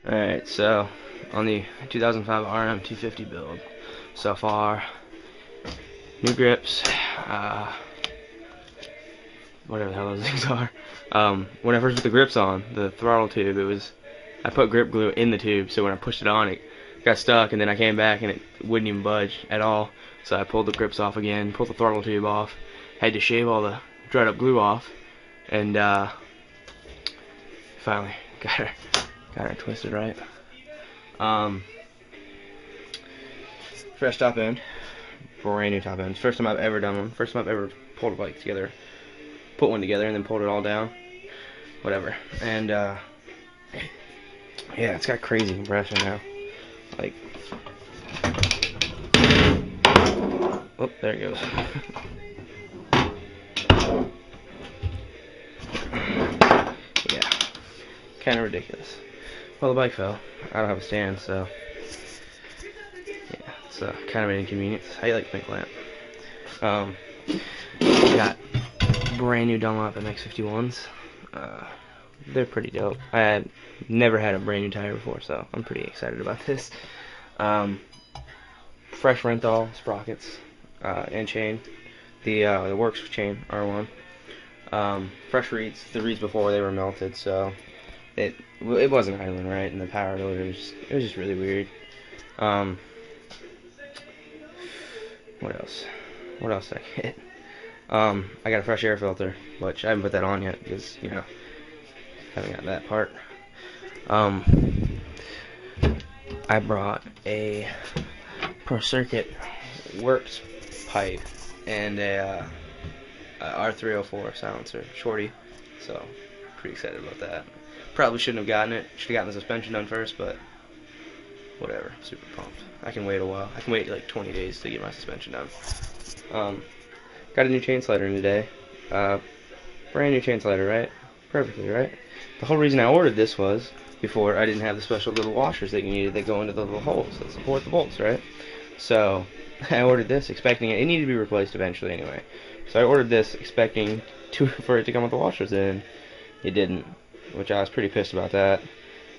Alright, so on the 2005 RM250 build, so far, new grips, whatever the hell those things are. When I first put the grips on, the throttle tube, I put grip glue in the tube, so when I pushed it on, it got stuck, and then I came back and it wouldn't even budge at all. So I pulled the grips off again, pulled the throttle tube off, had to shave all the dried up glue off, and finally got her twisted right. Fresh top end, brand new top end. First time I've ever done one. First time I've ever pulled a bike together, put one together and then pulled it all down. Whatever. And yeah, it's got crazy compression now. Like, oh, there it goes. Yeah, kind of ridiculous. Well, the bike fell. I don't have a stand, so yeah, it's kind of an inconvenience. How you like Pink Lamp? Got brand new Dunlop MX51s. They're pretty dope. I had never had a brand new tire before, so I'm pretty excited about this. Fresh Renthal sprockets and chain. The Works chain R1. Fresh reeds. The reeds before they were melted, so it wasn't idling right, and the power loader it was just really weird. What else? What else did I get? I got a fresh air filter, which I haven't put that on yet because, you know, haven't got that part. I brought a Pro Circuit Works pipe and a R304 silencer, shorty, so pretty excited about that. Probably shouldn't have gotten it. Should have gotten the suspension done first, but whatever. Super pumped. I can wait a while. I can wait like 20 days to get my suspension done. Got a new chain slider in today. Brand new chain slider, right? Perfectly, right? The whole reason I ordered this was before I didn't have the special little washers that you needed that go into the little holes that support the bolts, right? So I ordered this expecting it needed to be replaced eventually anyway. So I ordered this expecting for it to come with the washers in. It didn't, which I was pretty pissed about that.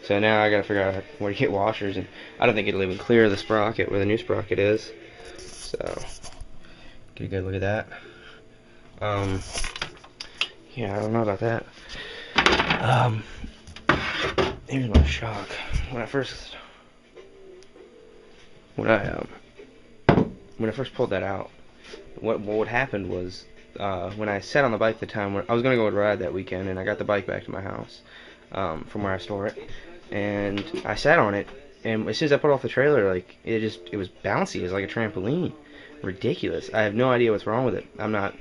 So now I gotta figure out where to get washers, and I don't think it'll even clear the sprocket where the new sprocket is. So get a good look at that. Yeah, I don't know about that. Here's my shock. When I first pulled that out, what happened was when I sat on the bike at the time, I was gonna go ride that weekend, and I got the bike back to my house from where I store it, and I sat on it, and as soon as I put it off the trailer, like it was bouncy. It was like a trampoline. Ridiculous. I have no idea what's wrong with it. I don't know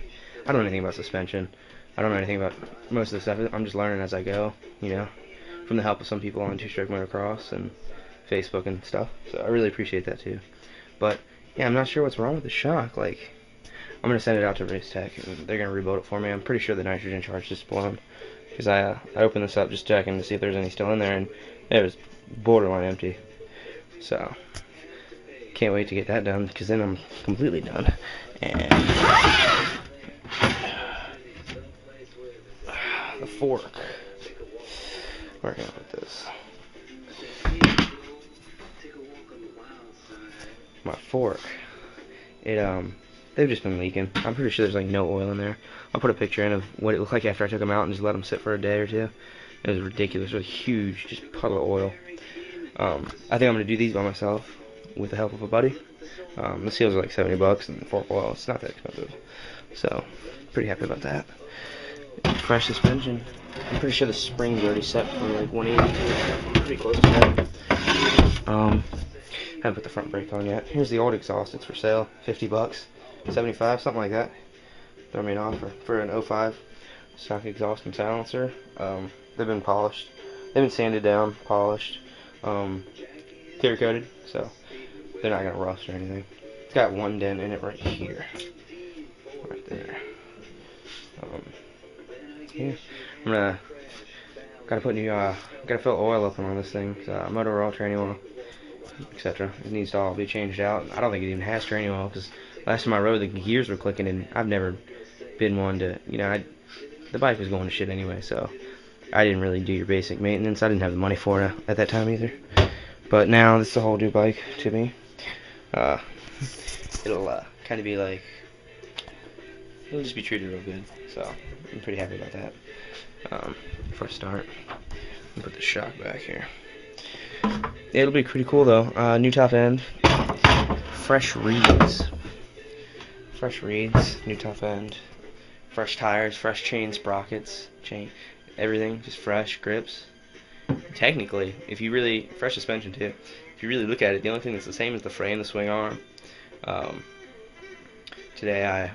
anything about suspension. I don't know anything about most of the stuff. I'm just learning as I go, you know, from the help of some people on Two Stroke Motocross and Facebook and stuff. So I really appreciate that too. But yeah, I'm not sure what's wrong with the shock. Like, I'm gonna send it out to Race Tech, and they're gonna rebuild it for me. I'm pretty sure the nitrogen charge just blown, because I opened this up just checking to see if there's any still in there, and it was borderline empty. So can't wait to get that done, because then I'm completely done. And the fork. Where can I put this? My fork. They've just been leaking. I'm pretty sure there's like no oil in there. I'll put a picture in of what it looked like after I took them out and just let them sit for a day or two. It was ridiculous. It was huge, just puddle of oil. I think I'm gonna do these by myself with the help of a buddy. The seals are like $70, and the fork oil, it's not that expensive. So, pretty happy about that. Fresh suspension. I'm pretty sure the spring's already set for like 180. Pretty close to that. Haven't put the front brake on yet. Here's the old exhaust. It's for sale. $50, 75, something like that. Throw me an offer for an 05 stock exhaust and silencer. They've been polished. They've been sanded down, polished, clear coated, so they're not gonna rust or anything. It's got one dent in it right here, right there. Yeah, gotta fill oil up on this thing. Motor oil, training oil, etc. It needs to all be changed out. I don't think it even has training oil, because last time I rode, the gears were clicking, and I've never been one to, you know, the bike was going to shit anyway, so I didn't really do your basic maintenance. I didn't have the money for it at that time either. But now this is a whole new bike to me. Uh, it'll kind of be like, it'll just be treated real good. So I'm pretty happy about that. Before I start, I'll put the shock back here. It'll be pretty cool though. New top end, fresh reeds, new top end, fresh tires, fresh chain sprockets, everything, just fresh grips. Technically, if you really, fresh suspension too. If you really look at it, the only thing that's the same is the frame, the swing arm. Today I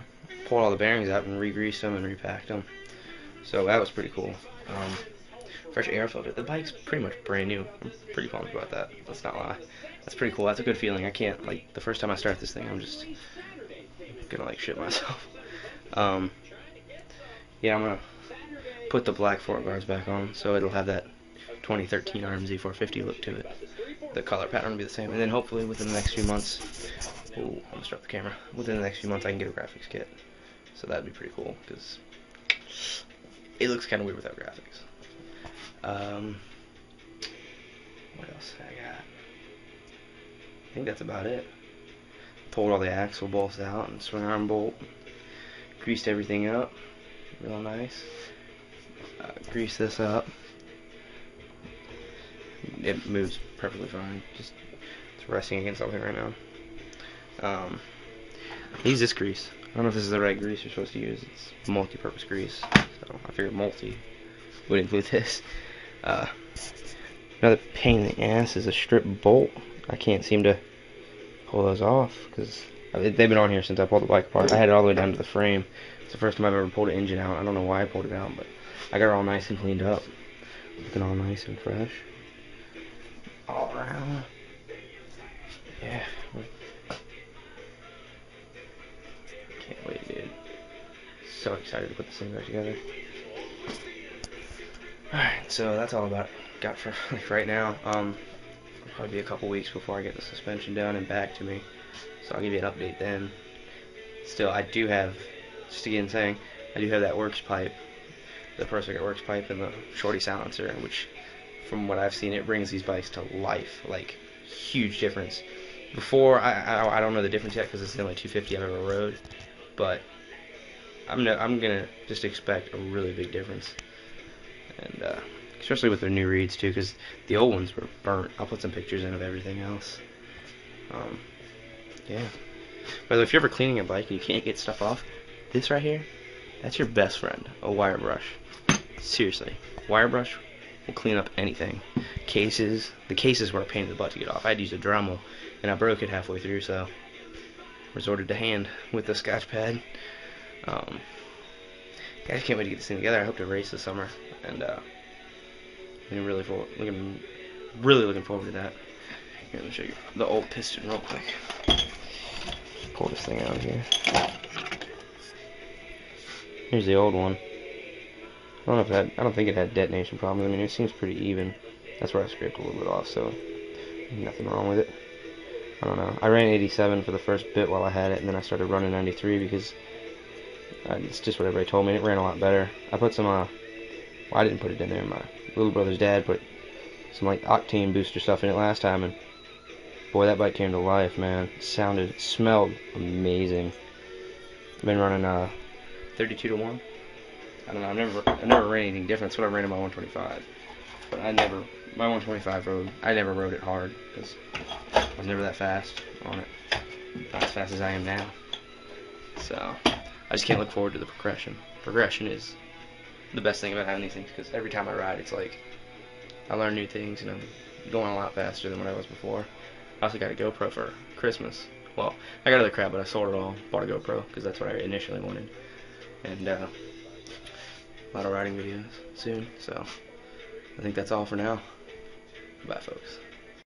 pulled all the bearings out and re-greased them and repacked them. So that was pretty cool. Fresh air filter. The bike's pretty much brand new. I'm pretty pumped about that. Let's not lie. That's pretty cool. That's a good feeling. I can't, like, the first time I start this thing, I'm just gonna, like, shit myself. Yeah, I'm gonna put the black fork guards back on, so it'll have that 2013 RM250 look to it. The color pattern will be the same, and then hopefully within the next few months, ooh, I'm gonna drop the camera. Within the next few months, I can get a graphics kit. So that'd be pretty cool, because it looks kind of weird without graphics. What else I got? I think that's about it. Pulled all the axle bolts out and swing arm bolt. Greased everything up, real nice. Grease this up. It moves perfectly fine. Just it's resting against something right now. I use this grease. I don't know if this is the right grease you're supposed to use. It's multi-purpose grease, so I figured multi would include this. Another pain in the ass is a strip bolt. I can't seem to pull those off because they've been on here since I pulled the bike apart. I had it all the way down to the frame. It's the first time I've ever pulled an engine out. I don't know why I pulled it out, but I got it all nice and cleaned up. Looking all nice and fresh. All around. Yeah. Can't wait, dude. So excited to put this thing back together. Alright, so that's all about got for like right now. It'll probably be a couple weeks before I get the suspension done and back to me. So I'll give you an update then. Still, I do have, just again saying, I do have that works pipe, the Pro Circuit works pipe and the shorty silencer, which from what I've seen, it brings these bikes to life. Like, huge difference. Before, I don't know the difference yet because it's the only 250 I've ever rode, but I'm gonna just expect a really big difference. And especially with their new reeds too, because the old ones were burnt. I'll put some pictures in of everything else. Yeah. By the way, if you're ever cleaning a bike and you can't get stuff off, this right here, that's your best friend, a wire brush. Seriously, wire brush will clean up anything. Cases, the cases were a pain in the butt to get off. I had to use a Dremel, and I broke it halfway through, so resorted to hand with the Scotch pad. I just can't wait to get this thing together. I hope to race this summer, and I'm really looking forward to that. Here, let me show you the old piston real quick. Just pull this thing out here. Here's the old one. I don't think it had detonation problems. I mean, it seems pretty even. That's where I scraped a little bit off, so nothing wrong with it. I don't know. I ran 87 for the first bit while I had it, and then I started running 93 because it's just what everybody told me. It ran a lot better. I put some, well, I didn't put it in there. My little brother's dad put some like octane booster stuff in it last time, and boy, that bike came to life, man. It smelled amazing. I've been running 32 to 1. I don't know. I've never ran anything different. That's what I ran in my 125. But my 125 I never rode it hard because I was never that fast on it. Not as fast as I am now. So I just can't look forward to the progression. Progression is the best thing about having these things because every time I ride, it's like I learn new things and I'm going a lot faster than what I was before. I also got a GoPro for Christmas. Well, I got other crap, but I sold it all. Bought a GoPro because that's what I initially wanted. And a lot of riding videos soon. So I think that's all for now. Bye, folks.